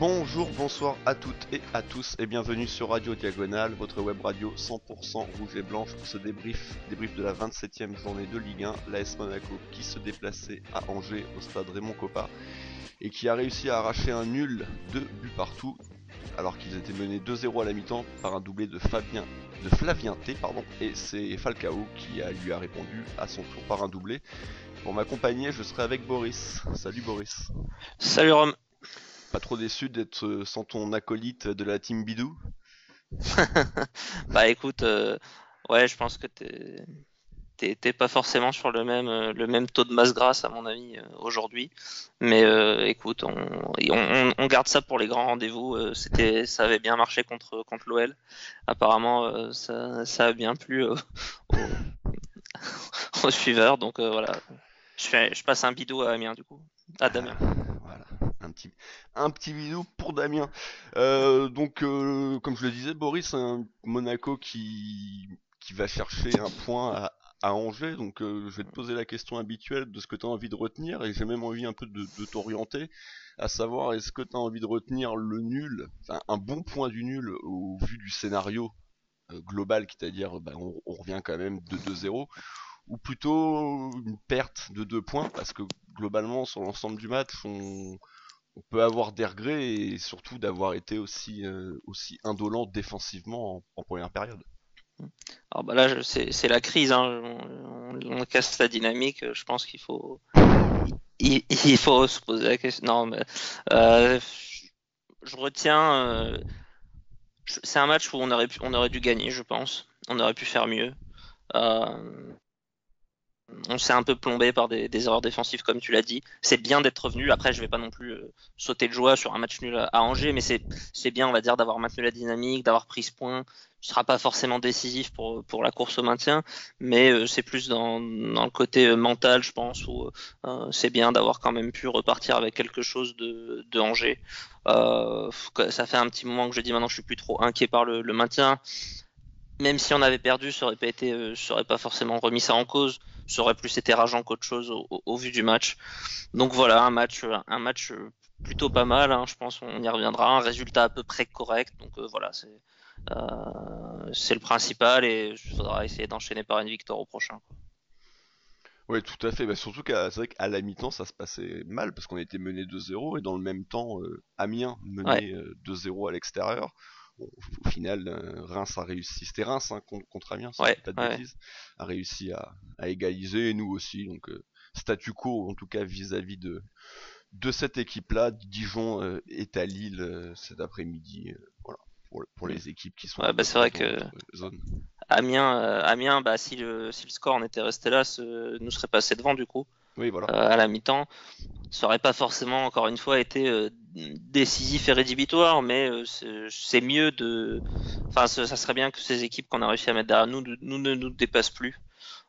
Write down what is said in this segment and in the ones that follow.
Bonjour, bonsoir à toutes et à tous et bienvenue sur Radio Diagonale, votre web radio 100% rouge et blanche pour ce débrief de la 27e journée de Ligue 1, l'AS Monaco qui se déplaçait à Angers au stade Raymond Kopa et qui a réussi à arracher un nul de buts partout alors qu'ils étaient menés 2-0 à la mi-temps par un doublé de Flavien T et c'est Falcao qui lui a répondu à son tour par un doublé. Pour m'accompagner, je serai avec Boris. Salut Boris. Salut Rome. Pas trop déçu d'être sans ton acolyte de la team Bidou? Bah écoute, ouais, je pense que t'es pas forcément sur le même taux de masse grasse à mon avis aujourd'hui. Mais écoute, on garde ça pour les grands rendez-vous. Ça avait bien marché contre l'OL. Apparemment, ça a bien plu aux, aux suiveurs. Donc voilà, je passe un bidou à Amiens du coup, à Ah, Damien. voilà, un petit, un petit bisou pour Damien. Comme je le disais, Boris, un Monaco qui va chercher un point à Angers. Je vais te poser la question habituelle de ce que tu as envie de retenir, et j'ai même envie un peu de t'orienter, à savoir est-ce que tu as envie de retenir le nul, enfin un bon point du nul au vu du scénario global, c'est-à-dire on revient quand même de 2-0, ou plutôt une perte de 2 points, parce que globalement sur l'ensemble du match on peut avoir des regrets et surtout d'avoir été aussi indolent défensivement en première période. Alors bah là, c'est la crise, hein. On casse la dynamique. Je pense il faut se poser la question. Non, mais euh, je retiens. C'est un match où on aurait dû gagner, je pense. On aurait pu faire mieux. Euh, on s'est un peu plombé par des erreurs défensives, comme tu l'as dit. C'est bien d'être revenu. Après, je vais pas non plus sauter de joie sur un match nul à Angers, mais c'est bien, on va dire, d'avoir maintenu la dynamique, d'avoir pris ce point. Ce sera pas forcément décisif pour la course au maintien, mais c'est plus dans le côté mental, je pense, où c'est bien d'avoir quand même pu repartir avec quelque chose de Angers. Ça fait un petit moment que je dis maintenant, je suis plus trop inquiet par le maintien. Même si on avait perdu, ça aurait pas forcément remis ça en cause. Ça aurait plus été rageant qu'autre chose au vu du match. Donc voilà, un match plutôt pas mal, hein, je pense qu'on y reviendra. Un résultat à peu près correct. Donc voilà, c'est le principal et il faudra essayer d'enchaîner par une victoire au prochain, quoi. Ouais, tout à fait. Surtout c'est vrai qu'à la mi-temps, ça se passait mal parce qu'on était mené 2-0 et dans le même temps, Amiens Ouais, menait 2-0 à l'extérieur. Bon, au final, Reims a réussi. C'était Reims hein, contre Amiens, si je ouais, dis pas de ouais. bêtises, a réussi à égaliser et nous aussi. Statu quo en tout cas vis-à-vis de cette équipe-là. Dijon est à Lille cet après-midi. Voilà, pour Mm. les équipes qui sont à Ouais, bah peu c'est près vrai dans que notre zone. Amiens, bah si le score en était resté là, nous serait passé devant du coup Oui, voilà. à la mi-temps. Ça aurait pas forcément, encore une fois, été décisif et rédhibitoire, mais c'est mieux de. Enfin, ça serait bien que ces équipes qu'on a réussi à mettre derrière nous ne nous dépassent plus.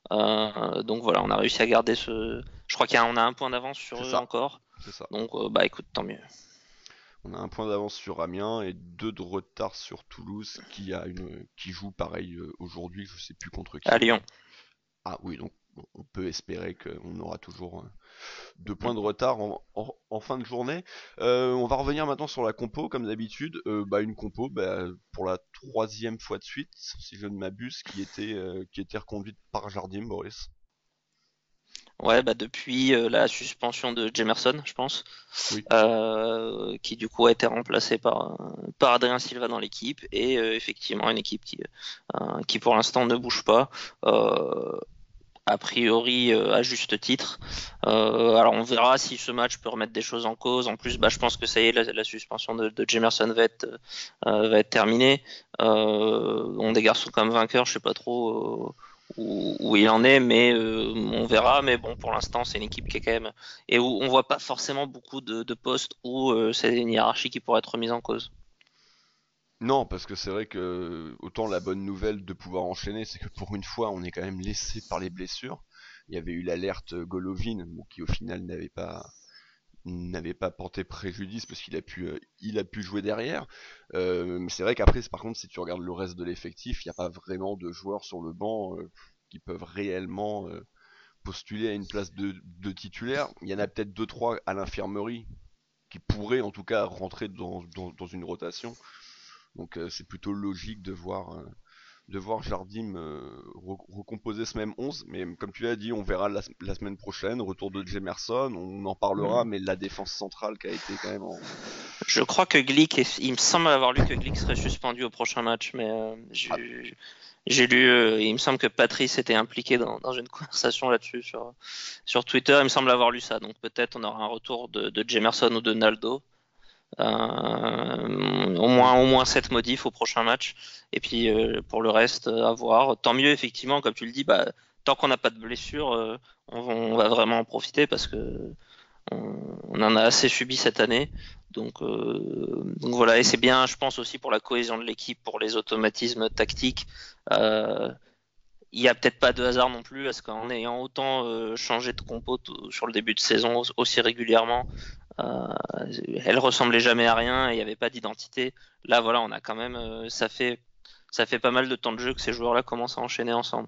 Donc voilà, on a réussi à garder ce. Je crois qu'on a un point d'avance sur C'est eux ça. encore. C'est ça. Donc bah écoute, tant mieux. On a un point d'avance sur Amiens et deux de retard sur Toulouse qui joue pareil aujourd'hui, je sais plus contre À qui. Lyon. Ah oui, donc on peut espérer qu'on aura toujours 2 points de Mm. retard en fin de journée. On va revenir maintenant sur la compo, comme d'habitude. Une compo pour la troisième fois de suite, si je ne m'abuse, qui était reconduite par Jardim, Boris. Ouais, bah depuis la suspension de Jemerson, je pense, Oui. qui du coup a été remplacé par Adrien Silva dans l'équipe et effectivement une équipe qui pour l'instant ne bouge pas. Euh, a priori à juste titre. Alors on verra si ce match peut remettre des choses en cause. En plus, bah, je pense que ça y est, la suspension de Jemerson va être terminée. On des garçons comme vainqueurs, je sais pas trop où il en est, mais on verra. Mais bon, pour l'instant, c'est une équipe qui est quand même et où on voit pas forcément beaucoup de postes où c'est une hiérarchie qui pourrait être remise en cause. Non, parce que c'est vrai que autant la bonne nouvelle de pouvoir enchaîner, c'est que pour une fois, on est quand même laissé par les blessures. Il y avait eu l'alerte Golovin, bon, qui au final n'avait pas porté préjudice parce qu'il a pu jouer derrière. Mais c'est vrai qu'après, par contre, si tu regardes le reste de l'effectif, il n'y a pas vraiment de joueurs sur le banc qui peuvent réellement postuler à une place de titulaire. Il y en a peut-être deux trois à l'infirmerie qui pourrait en tout cas rentrer dans une rotation. Donc c'est plutôt logique de voir Jardim recomposer ce même 11. Mais comme tu l'as dit, on verra la semaine prochaine. Retour de Jemerson, on en parlera, mais la défense centrale qui a été quand même en. Je crois que il me semble avoir lu que Glick serait suspendu au prochain match, mais Ah, j'ai lu, il me semble que Patrice était impliqué dans une conversation là-dessus sur Twitter. Il me semble avoir lu ça, donc peut-être on aura un retour de Jemerson ou de Naldo. Au moins 7 modifs au prochain match. Et puis pour le reste, à voir. Tant mieux, effectivement, comme tu le dis, bah, tant qu'on n'a pas de blessure, on va vraiment en profiter parce que on en a assez subi cette année. Donc voilà, et c'est bien, je pense aussi pour la cohésion de l'équipe, pour les automatismes tactiques. Euh, il n'y a peut-être pas de hasard non plus, parce qu'en ayant autant changé de compo sur le début de saison aussi régulièrement, euh, elle ressemblait jamais à rien et il n'y avait pas d'identité. Là, voilà, on a quand même, ça fait pas mal de temps de jeu que ces joueurs-là commencent à enchaîner ensemble.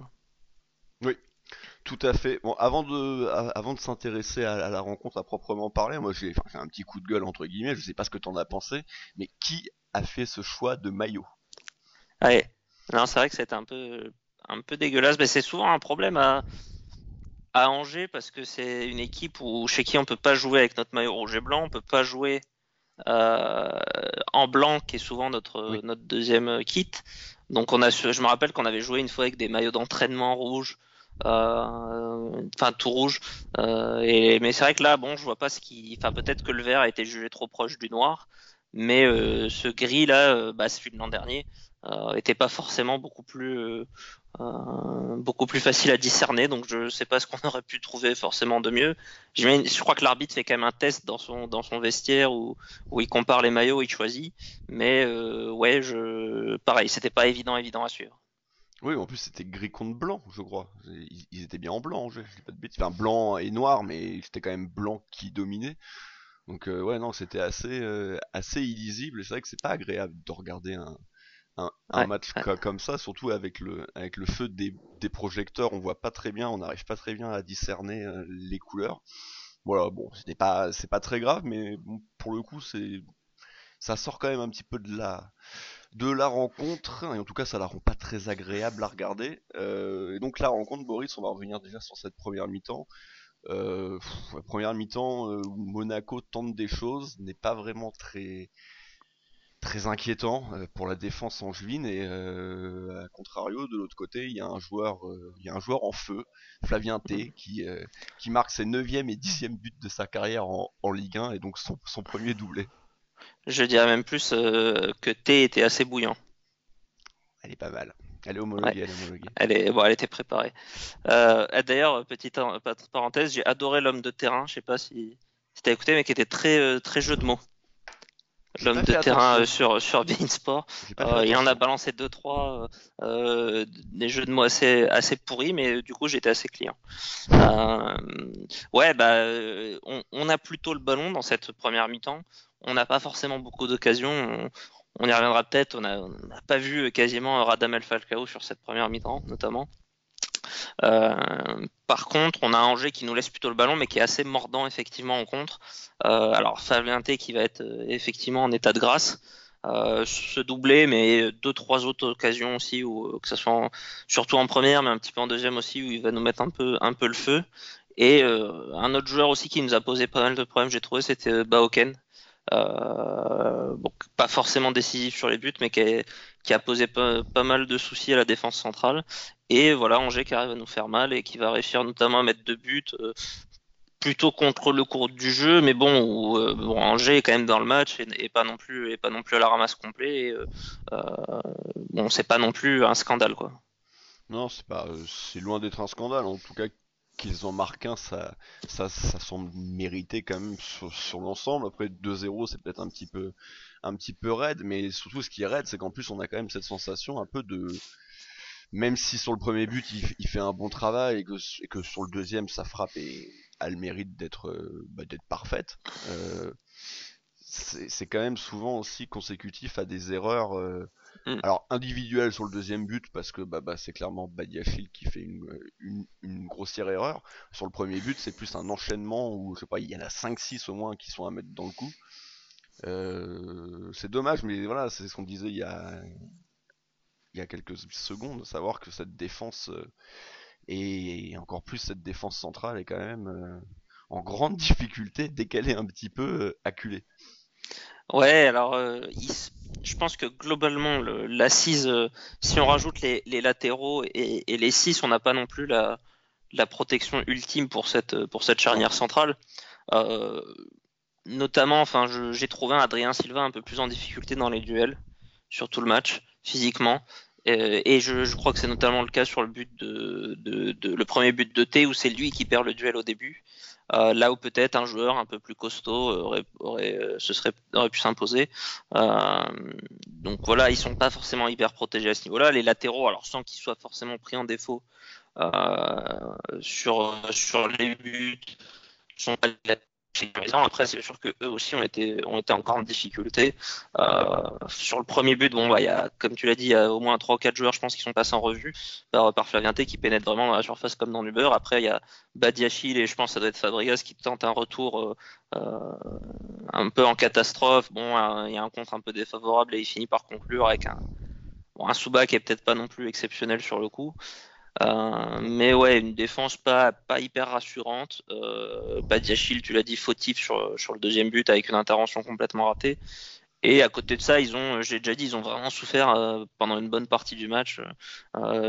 oui, tout à fait. Bon, avant de s'intéresser à la rencontre à proprement parler, moi j'ai fait un petit coup de gueule entre guillemets. Je sais pas ce que t'en as pensé, mais qui a fait ce choix de maillot? Ouais. Non, c'est vrai que c'était un peu dégueulasse, mais c'est souvent un problème à Angers parce que c'est une équipe chez qui on peut pas jouer avec notre maillot rouge et blanc, on peut pas jouer euh, en blanc qui est souvent Oui. notre deuxième kit. Donc je me rappelle qu'on avait joué une fois avec des maillots d'entraînement rouges, enfin tout rouge. Mais c'est vrai que là, bon, je vois pas enfin peut-être que le vert a été jugé trop proche du noir, mais ce gris là, bah, celui de l'an dernier, était pas forcément beaucoup plus facile à discerner. Donc je sais pas ce qu'on aurait pu trouver forcément de mieux. Je crois que l'arbitre fait quand même un test dans son vestiaire où il compare les maillots, il choisit. Mais ouais, pareil, c'était pas évident à suivre. Oui, en plus c'était gris contre blanc, je crois. Ils étaient bien en blanc, je dis pas de bêtises. Enfin, blanc et noir, mais c'était quand même blanc qui dominait. Donc ouais, non, c'était assez illisible. Et c'est vrai que c'est pas agréable de regarder un Ouais, match ouais. comme ça, surtout avec le feu des projecteurs. On voit pas très bien, on n'arrive pas très bien à discerner les couleurs. Voilà, bon, c'est pas très grave, mais bon, pour le coup, ça sort quand même un petit peu de la rencontre, et en tout cas ça la rend pas très agréable à regarder. Et donc la rencontre, Boris, on va revenir déjà sur cette première mi-temps. La première mi-temps où Monaco tente des choses, n'est pas vraiment très inquiétant pour la défense angevine, et à contrario de l'autre côté il y a un joueur en feu, Flavien T, qui marque ses 9e et 10e buts de sa carrière en Ligue 1 et donc son premier doublé. Je dirais même plus que thé était assez bouillant. Elle est pas mal, elle est Ouais, homologuée, elle est homologuée. elle était préparée. D'ailleurs, parenthèse, j'ai adoré l'homme de terrain. Je sais pas si t'as écouté, mais qui était très jeu de mots. J'ai L'homme pas de fait terrain attention. sur Bein Sport. J'ai pas fait Il en a attention. balancé deux trois des jeux de mots assez pourris, mais du coup j'étais assez client. Euh, ouais, bah on a plutôt le ballon dans cette première mi-temps. On n'a pas forcément beaucoup d'occasions. On y reviendra peut-être. On n'a pas vu quasiment Radamel Falcao sur cette première mi-temps, notamment. Par contre, on a Angers qui nous laisse plutôt le ballon, mais qui est assez mordant effectivement en contre. Alors Fabien T qui va être effectivement en état de grâce. Se doubler, mais deux trois autres occasions aussi, que ce soit surtout en première, mais un petit peu en deuxième aussi, où il va nous mettre un peu le feu. Et un autre joueur aussi qui nous a posé pas mal de problèmes, j'ai trouvé, c'était Baoken. Bon, pas forcément décisif sur les buts, mais qui a posé pas mal de soucis à la défense centrale. Et voilà, Angers qui arrive à nous faire mal et qui va réussir notamment à mettre deux buts, plutôt contre le cours du jeu, mais bon, Angers est quand même dans le match et pas non plus à la ramasse complet. Euh, bon, c'est pas non plus un scandale, quoi. Non, c'est loin d'être un scandale. En tout cas, qu'ils en marquent un, ça semble mérité quand même sur l'ensemble. Après 2-0, c'est peut-être un petit peu raide, mais surtout ce qui est raide, c'est qu'en plus on a quand même cette sensation un peu même si sur le premier but il fait un bon travail et que sur le deuxième sa frappe a le mérite d'être parfaite. C'est quand même souvent aussi consécutif à des erreurs. Mm. Alors individuel sur le deuxième but parce que c'est clairement Badiachil qui fait une grossière erreur. Sur le premier but, c'est plus un enchaînement où je sais pas, il y en a 5-6 au moins qui sont à mettre dans le coup. C'est dommage, mais voilà, c'est ce qu'on disait il y a quelques secondes, savoir que cette défense et encore plus cette défense centrale est quand même en grande difficulté dès qu'elle est un petit peu acculée. Ouais, alors je pense que globalement, l'assise, si on rajoute les latéraux et les 6, on n'a pas non plus la protection ultime pour cette Non. charnière centrale. Euh, Notamment, enfin, j'ai trouvé un Adrien Silva un peu plus en difficulté dans les duels sur tout le match, physiquement. Et je crois que c'est notamment le cas sur le but le premier but de T où c'est lui qui perd le duel au début. Là où peut-être un joueur un peu plus costaud aurait pu s'imposer. Euh, donc voilà, ils sont pas forcément hyper protégés à ce niveau-là. Les latéraux, alors sans qu'ils soient forcément pris en défaut sur les buts, sont pas sécurisants. Après, c'est sûr que eux aussi ont été encore en difficulté. Sur le premier but, bon, bah, il y a, comme tu l'as dit, il y a au moins 3 ou 4 joueurs, je pense, qui sont passés en revue par Flavien T, qui pénètre vraiment dans la surface comme dans du beurre. Après, il y a Badiachil et je pense que ça doit être Fabregas qui tente un retour un peu en catastrophe. Bon, il y a un contre un peu défavorable et il finit par conclure avec un Souba qui est peut-être pas non plus exceptionnel sur le coup. Mais ouais, une défense pas hyper rassurante. Badiachil, tu l'as dit, fautif sur le deuxième but avec une intervention complètement ratée. Et à côté de ça, j'ai déjà dit, ils ont vraiment souffert pendant une bonne partie du match,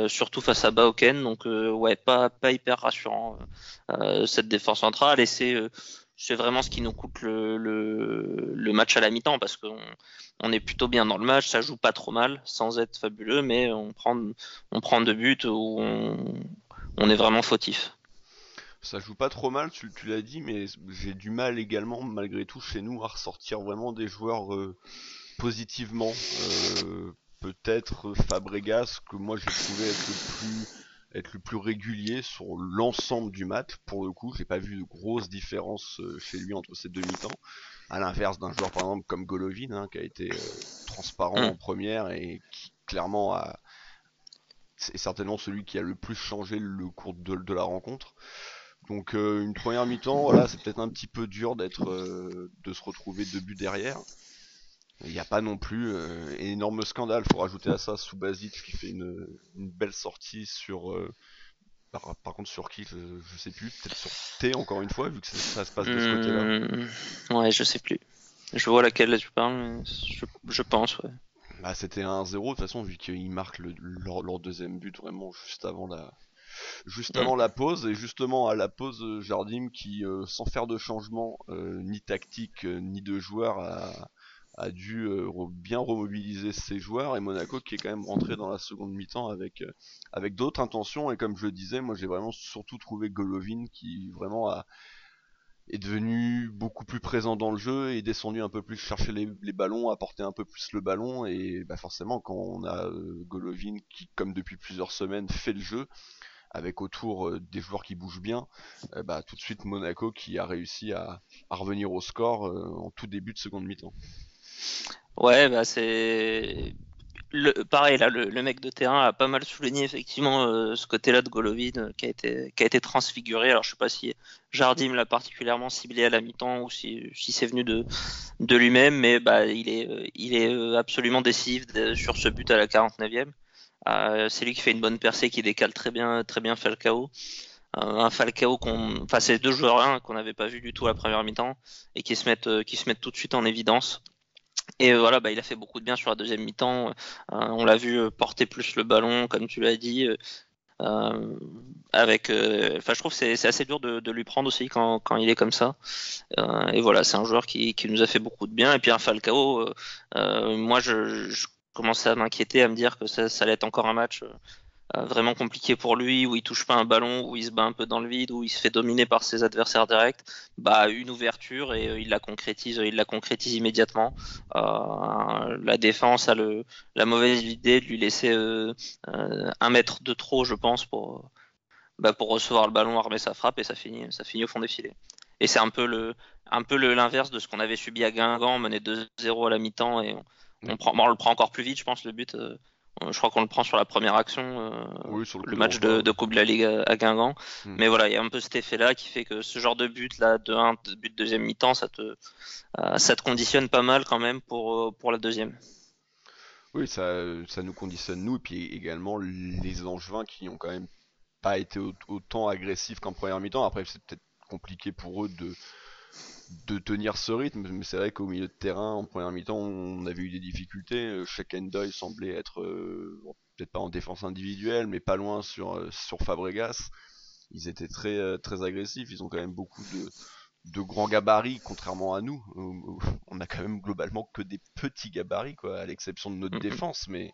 surtout face à Baoken. Donc ouais, pas hyper rassurant cette défense centrale. Et c'est vraiment ce qui nous coûte le match à la mi-temps parce qu'on est plutôt bien dans le match, ça joue pas trop mal, sans être fabuleux, mais on prend 2 buts où on est vraiment fautif. Ça joue pas trop mal, tu l'as dit, mais j'ai du mal également, malgré tout, chez nous, à ressortir vraiment des joueurs positivement. Peut-être Fabregas, que moi j'ai trouvé être le plus régulier sur l'ensemble du match. Pour le coup, j'ai pas vu de grosses différences chez lui entre ces deux mi-temps. À l'inverse d'un joueur par exemple comme Golovin, hein, qui a été transparent Hum. en première et qui clairement c'est certainement celui qui a le plus changé le cours de la rencontre. Donc une première mi-temps, voilà, c'est peut-être un petit peu dur de se retrouver 2 buts derrière. Il n'y a pas non plus énorme scandale. Faut rajouter à ça Subasic qui fait une belle sortie sur. Par contre sur qui je sais plus. Peut-être sur T encore une fois vu que ça se passe de ce côté-là. Ouais, je sais plus. Je vois laquelle là tu parles, mais je pense, ouais. Bah c'était 1-0 de toute façon vu qu'ils marquent leur deuxième but vraiment juste Hum. avant la pause et justement à la pause Jardim qui sans faire de changement ni tactique ni de joueur a dû bien remobiliser ses joueurs et Monaco qui est quand même rentré dans la seconde mi-temps avec d'autres intentions et comme je le disais moi j'ai vraiment surtout trouvé Golovin qui vraiment est devenu beaucoup plus présent dans le jeu et est descendu un peu plus chercher les ballons, apporter un peu plus le ballon et bah forcément quand on a Golovin qui comme depuis plusieurs semaines fait le jeu avec autour des joueurs qui bougent bien, bah tout de suite Monaco qui a réussi à revenir au score en tout début de seconde mi-temps. Ouais, bah c'est pareil là, le mec de terrain a pas mal souligné effectivement ce côté-là de Golovin qui a été transfiguré. Alors je sais pas si Jardim l'a particulièrement ciblé à la mi-temps ou si c'est venu de lui-même, mais bah il est absolument décisif sur ce but à la 49e. C'est lui qui fait une bonne percée qui décale très bien Falcao. Un Falcao enfin c'est deux joueurs hein, qu'on n'avait pas vu du tout à la première mi-temps et qui se mettent tout de suite en évidence. Et voilà, bah, il a fait beaucoup de bien sur la deuxième mi-temps. On l'a vu porter plus le ballon, comme tu l'as dit. Euh, enfin, je trouve que c'est assez dur de lui prendre aussi quand il est comme ça. Et voilà, c'est un joueur qui nous a fait beaucoup de bien. Et puis un Falcao, moi, je commençais à m'inquiéter, à me dire que ça allait être encore un match vraiment compliqué pour lui, où il touche pas un ballon, où il se bat un peu dans le vide, où il se fait dominer par ses adversaires directs, bah une ouverture et il la concrétise immédiatement. La défense a la mauvaise idée de lui laisser 1 mètre de trop, je pense, pour recevoir le ballon, armer sa frappe et ça finit au fond des filets. Et c'est un peu l'inverse de ce qu'on avait subi à Guingamp, mené 2-0 à la mi-temps et Ouais. on le prend encore plus vite, je pense, le but. Je crois qu'on le prend sur la première action, Oui, sur le le coup match d'envoi, de ouais. Coupe de la Ligue à Guingamp. Hmm. Mais voilà, il y a un peu cet effet-là qui fait que ce genre de but là, de 1 de but de deuxième mi-temps, ça te conditionne pas mal quand même pour la deuxième. Oui, ça nous conditionne nous, et puis également les Angevins qui ont quand même pas été autant agressifs qu'en première mi-temps. Après, c'est peut-être compliqué pour eux de tenir ce rythme, mais c'est vrai qu'au milieu de terrain, en première mi-temps, on avait eu des difficultés. Cheikh Ndoye semblait être, bon, peut-être pas en défense individuelle, mais pas loin sur Fabregas. Ils étaient très agressifs, ils ont quand même beaucoup de grands gabarits, contrairement à nous. On a quand même globalement que des petits gabarits, quoi, à l'exception de notre Mm, mm. défense, mais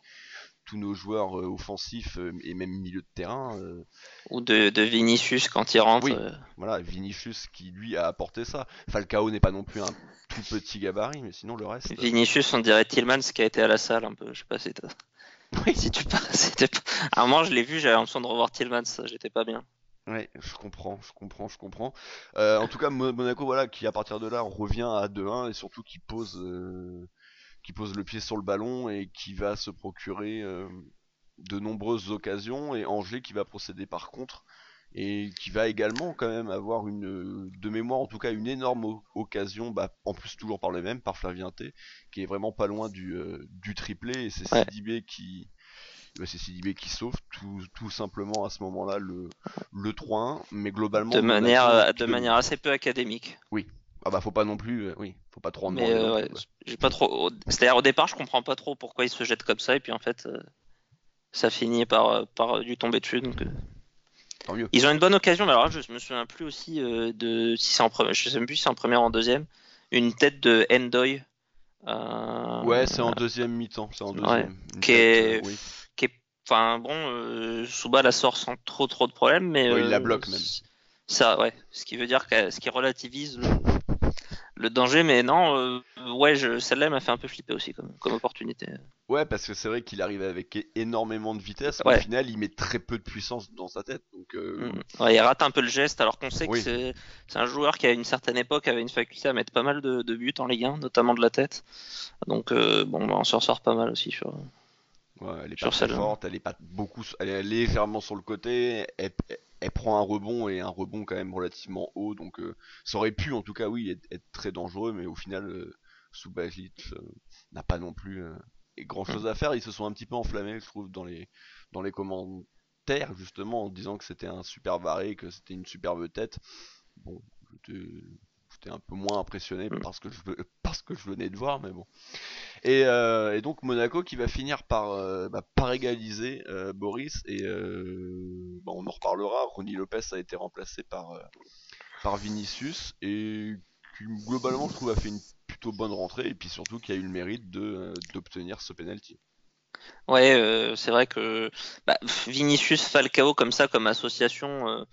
tous nos joueurs offensifs et même milieu de terrain, Ou de Vinicius quand il rentre. oui, voilà, Vinicius qui lui a apporté ça. Falcao n'est pas non plus un tout petit gabarit, mais sinon le reste, Vinicius, on dirait Tillmans qui a été à la salle un peu. Je sais pas oui, si tu pas, c'était pas... À un moment, je l'ai vu, j'avais l'impression de revoir Tillmans, j'étais pas bien. ouais, je comprends. En tout cas, Monaco, voilà, qui à partir de là revient à 2-1 et surtout qui pose le pied sur le ballon et qui va se procurer de nombreuses occasions, et Angers qui va procéder par contre et qui va également quand même avoir de mémoire en tout cas une énorme occasion, bah, en plus toujours par le même, par Flavien T, qui est vraiment pas loin du triplé, et Ouais, c'est Sidibé qui sauve tout simplement à ce moment-là le 3-1, mais globalement de Monaco manière, qui de manière domine. assez peu académique. Oui, ah bah faut pas non plus, oui, faut pas trop en Mais demander non ouais, plus, quoi. j'ai pas trop. C'est-à-dire au départ, je comprends pas trop pourquoi il se jette comme ça, et puis en fait, ça finit par lui tomber dessus. Donc, Tant mieux. ils ont une bonne occasion, mais alors là, je me souviens plus aussi de si c'est en première, je sais même plus si c'est en première ou en deuxième. Une tête de Ndoye, Ouais, euh, c'est en deuxième mi-temps, c'est en ouais, deuxième. Une qui tête, est, oui. qui est, enfin bon, Souba la sort sans trop de problèmes, mais Ouais, il la bloque même. ça, ouais, ce qui veut dire ce qui relativise le danger, mais non, ouais, celle-là elle m'a fait un peu flipper aussi comme opportunité. Ouais, parce que c'est vrai qu'il arrive avec énormément de vitesse, mais au Ouais. final, il met très peu de puissance dans sa tête. Donc, Ouais, il rate un peu le geste, alors qu'on sait que oui, c'est un joueur qui à une certaine époque avait une faculté à mettre pas mal de buts en Ligue 1, notamment de la tête. Donc bon, bah, on s'en sort pas mal aussi ouais, elle est pas sur très celle-là. forte, elle est pas beaucoup, elle est légèrement sur le côté. Elle prend un rebond, et un rebond quand même relativement haut. Donc, ça aurait pu, en tout cas, oui, être très dangereux, mais au final, Subasic n'a pas non plus grand Mm. chose à faire. Ils se sont un petit peu enflammés, je trouve, dans les commentaires, justement, en disant que c'était un super varé, que c'était une superbe tête. Bon, j'étais j'étais un peu moins impressionné Mm. parce que je venais de voir, mais bon. Et donc Monaco qui va finir par égaliser, Boris, et bah, on en reparlera. Ronny Lopez a été remplacé par Vinicius, et qui globalement je trouve a fait une plutôt bonne rentrée, et puis surtout qui a eu le mérite d'obtenir ce penalty. Ouais, c'est vrai que bah, Vinicius Falcao comme ça, comme association,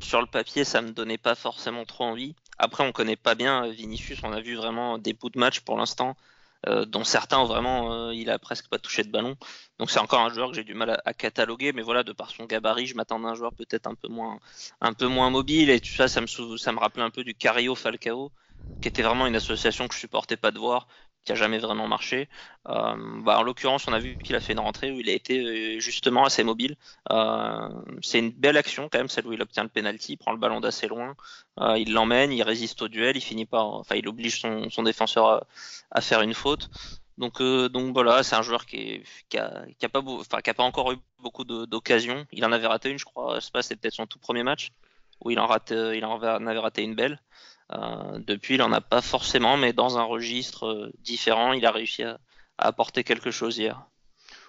sur le papier, ça me donnait pas forcément trop envie. Après, on connaît pas bien Vinicius, on a vu vraiment des bouts de match pour l'instant, dont certains ont vraiment, il a presque pas touché de ballon. Donc c'est encore un joueur que j'ai du mal à cataloguer, mais voilà, de par son gabarit, je m'attendais à un joueur peut-être un peu moins mobile, et tout ça, ça me rappelait un peu du Carrillo Falcao, qui était vraiment une association que je supportais pas de voir, qui a jamais vraiment marché. Bah, en l'occurrence, on a vu qu'il a fait une rentrée où il a été justement assez mobile. Euh, c'est une belle action quand même, celle où il obtient le penalty, il prend le ballon d'assez loin, il l'emmène, il résiste au duel, il finit par, enfin, il oblige son défenseur à faire une faute. Donc voilà, c'est un joueur qui a pas, enfin, qui a pas encore eu beaucoup d'occasions. Il en avait raté une, je crois. Je sais pas, c'était peut-être son tout premier match où il en avait raté une belle. Depuis, il en a pas forcément, mais dans un registre différent, il a réussi à apporter quelque chose hier.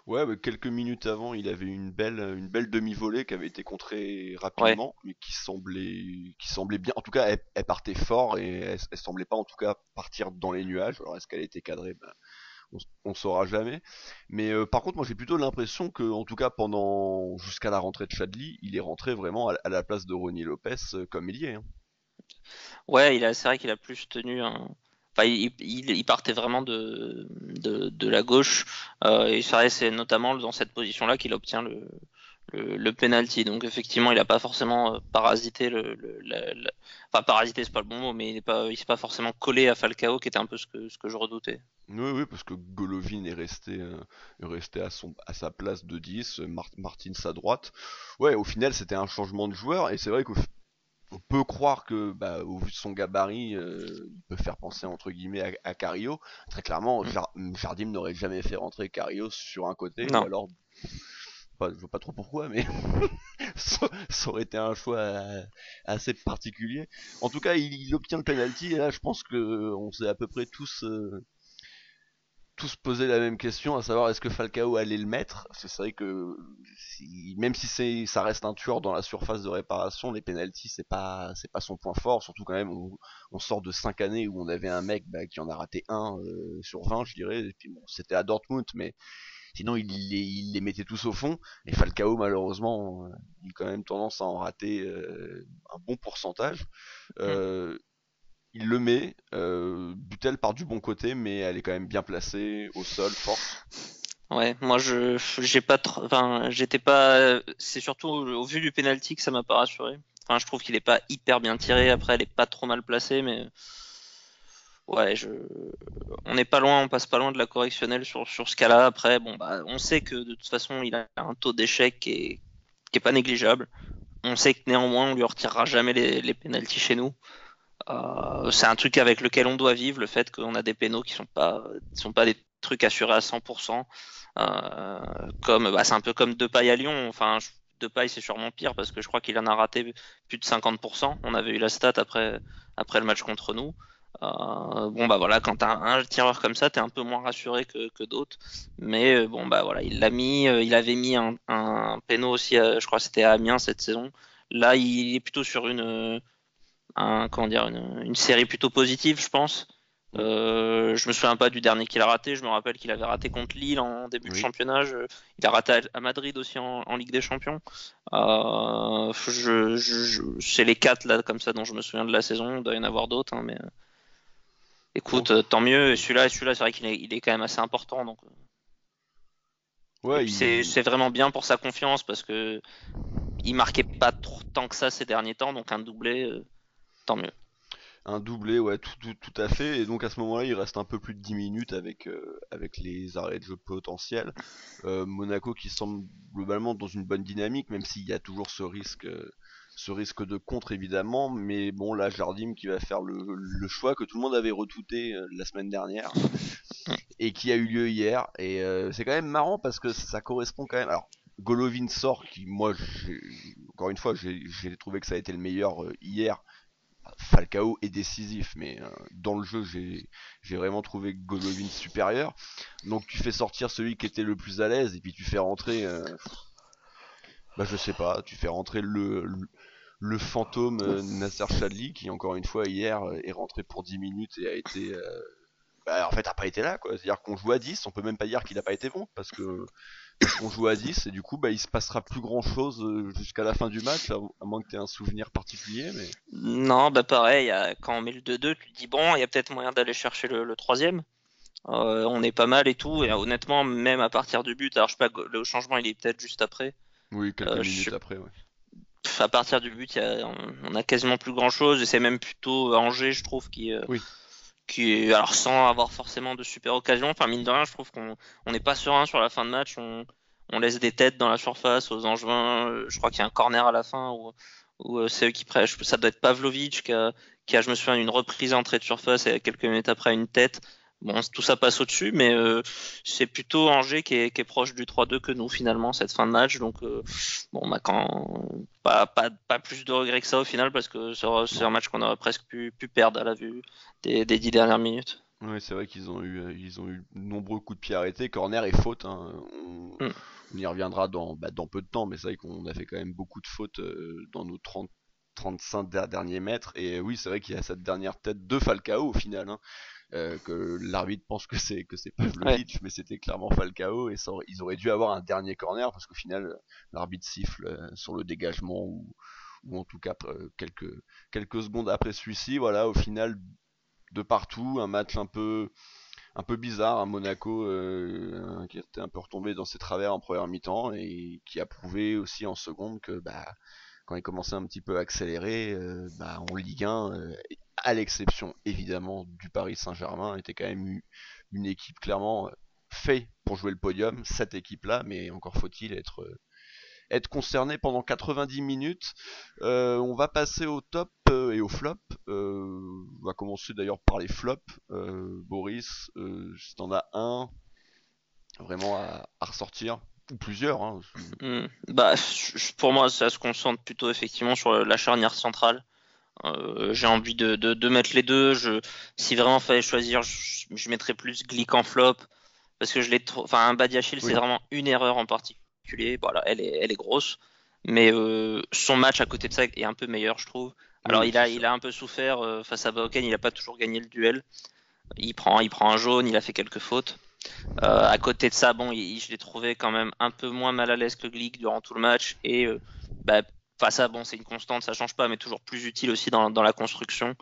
Ouais, mais quelques minutes avant, il avait une belle demi-volée qui avait été contrée Ouais. rapidement, mais qui semblait bien. En tout cas, elle partait fort, et elle semblait pas, en tout cas, partir dans les nuages. Alors, est-ce qu'elle était cadrée? Ben, on saura jamais. Mais par contre, moi, j'ai plutôt l'impression que, en tout cas, jusqu'à la rentrée de Chadli, il est rentré vraiment à la place de Ronny Lopez, comme il y est, hein. Ouais, c'est vrai qu'il a plus tenu un. Enfin, il partait vraiment de la gauche. Et c'est vrai, c'est notamment dans cette position-là qu'il obtient le penalty. Donc effectivement, il a pas forcément parasité enfin parasité, c'est pas le bon mot, mais il s'est pas forcément collé à Falcao, qui était un peu ce que je redoutais. Oui, oui, parce que Golovin est resté à sa place de 10, Martins à droite. Ouais, au final, c'était un changement de joueur, et c'est vrai qu'on peut croire que, bah, au vu de son gabarit, il peut faire penser entre guillemets à Carillo. Très clairement, Mm. Jardim n'aurait jamais fait rentrer Carillo sur un côté, ou Non. alors, enfin, je vois pas trop pourquoi, mais ça aurait été un choix assez particulier. En tout cas, il obtient le penalty, et là, je pense que on s'est à peu près tous poser la même question, à savoir est-ce que Falcao allait le mettre. Parce que c'est vrai que même si ça reste un tueur dans la surface de réparation, les penalties c'est pas son point fort. Surtout quand même on sort de 5 années où on avait un mec qui en a raté un sur 20 je dirais. Et puis bon c'était à Dortmund, mais sinon il les mettait tous au fond. Et Falcao malheureusement il a quand même tendance à en rater un bon pourcentage. Mm. Euh, il le met, Butel part du bon côté, mais elle est quand même bien placée, au sol, forte. Ouais, moi j'ai pas trop, enfin j'étais pas, c'est surtout au vu du penalty que ça m'a pas rassuré. Enfin je trouve qu'il est pas hyper bien tiré, après elle est pas trop mal placée, mais ouais on n'est pas loin, on passe pas loin de la correctionnelle sur ce cas-là. Après bon bah on sait que de toute façon il a un taux d'échec qui est pas négligeable. On sait que néanmoins on lui retirera jamais les pénaltys chez nous. C'est un truc avec lequel on doit vivre, le fait qu'on a des pénaux qui sont pas des trucs assurés à 100%. Euh, Comme, bah, c'est un peu comme Depay à Lyon. Enfin, Depay c'est sûrement pire parce que je crois qu'il en a raté plus de 50%. On avait eu la stat après le match contre nous. Bon bah voilà, quand t'as un tireur comme ça, t'es un peu moins rassuré que d'autres. Mais bon bah voilà, il l'a mis, il avait mis un péno aussi, je crois que c'était à Amiens cette saison. Là, il est plutôt sur comment dire, une série plutôt positive, je pense. Mm. Je me souviens pas du dernier qu'il a raté. Je me rappelle qu'il avait raté contre Lille en début de Oui. championnat. Il a raté à Madrid aussi en Ligue des Champions. C'est les quatre là comme ça dont je me souviens de la saison. Il doit y en avoir d'autres, hein, mais Non. écoute, tant mieux. Et celui-là, c'est vrai qu'il est quand même assez important. Donc, et Ouais, puis c'est vraiment bien pour sa confiance parce que il marquait pas trop, tant que ça ces derniers temps. Donc un doublé, tant mieux. un doublé, ouais, tout à fait. Et donc à ce moment-là, il reste un peu plus de 10 minutes avec les arrêts de jeu potentiels. Monaco qui semble globalement dans une bonne dynamique, même s'il y a toujours ce risque de contre évidemment. Mais bon, là, Jardim qui va faire le choix que tout le monde avait retouté la semaine dernière et qui a eu lieu hier. Et c'est quand même marrant parce que ça correspond quand même. Alors, Golovin sort, qui moi, encore une fois, j'ai trouvé que ça a été le meilleur hier. Falcao est décisif, mais dans le jeu, j'ai vraiment trouvé Golovin supérieur. Donc tu fais sortir celui qui était le plus à l'aise et puis tu fais rentrer, bah je sais pas, tu fais rentrer le fantôme Nasser Chadli qui encore une fois hier est rentré pour 10 minutes et a été, bah, en fait a pas été là quoi. C'est-à-dire qu'on joue à 10, on peut même pas dire qu'il a pas été bon parce qu'on joue à 10 et du coup bah il se passera plus grand chose jusqu'à la fin du match à moins que tu aies un souvenir particulier mais Non, bah pareil, quand on met le 2-2, tu te dis bon, il y a peut-être moyen d'aller chercher le troisième. On est pas mal et tout, et honnêtement, même à partir du but, alors je sais pas, le changement il est peut-être juste après. oui quelques Je minutes sais- après ouais. À partir du but, on a quasiment plus grand-chose, et c'est même plutôt Angers, je trouve, Oui. alors sans avoir forcément de super occasion, enfin mine de rien, je trouve qu'on n'est pas serein sur la fin de match, on laisse des têtes dans la surface aux Angevins, je crois qu'il y a un corner à la fin où c'est eux qui prêchent, ça doit être Pavlovic qui a, je me souviens, une reprise entrée de surface et quelques minutes après une tête. Bon, tout ça passe au-dessus, mais c'est plutôt Angers qui est proche du 3-2 que nous finalement cette fin de match. Donc bon, bah pas plus de regrets que ça au final parce que c'est Non. un match qu'on aurait presque pu perdre à la vue des 10 dernières minutes. Oui, c'est vrai qu'ils ont eu de nombreux coups de pied arrêtés, corner et faute, hein. Mm. On y reviendra dans peu de temps, mais c'est vrai qu'on a fait quand même beaucoup de fautes dans nos 30-35 derniers mètres. Et oui, c'est vrai qu'il y a cette dernière tête de Falcao au final, hein, que l'arbitre pense que c'est Ouais. Pavlovic, mais c'était clairement Falcao. Et ils auraient dû avoir un dernier corner parce qu'au final, l'arbitre siffle sur le dégagement ou en tout cas quelques secondes après celui-ci. Voilà, au final, de partout, un match un peu bizarre, un Monaco qui était un peu retombé dans ses travers en première mi-temps et qui a prouvé aussi en seconde que quand il commençait un petit peu à accélérer, en Ligue 1, à l'exception évidemment du Paris Saint-Germain, était quand même une équipe clairement faite pour jouer le podium, cette équipe-là, mais encore faut-il être concerné pendant 90 minutes. On va passer au top et au flop. On va commencer d'ailleurs par les flops. Boris, si t'en as un vraiment à ressortir, ou plusieurs, hein. Bah, pour moi, ça se concentre plutôt effectivement sur la charnière centrale. J'ai envie de mettre les deux. Si vraiment fallait choisir, je mettrais plus Glick en flop parce que je l'ai trop. Enfin, un Badiachil, c'est Oui, vraiment une erreur en particulier. Voilà, elle est grosse, mais son match à côté de ça est un peu meilleur, je trouve. oui, Alors, oui, c'est il sûr. a un peu souffert face à Baoken. Il a pas toujours gagné le duel. Il prend un jaune. Il a fait quelques fautes. À côté de ça, bon, je l'ai trouvé quand même un peu moins mal à l'aise que Glick durant tout le match et bah, ça, bon, c'est une constante, ça change pas, mais toujours plus utile aussi dans la construction.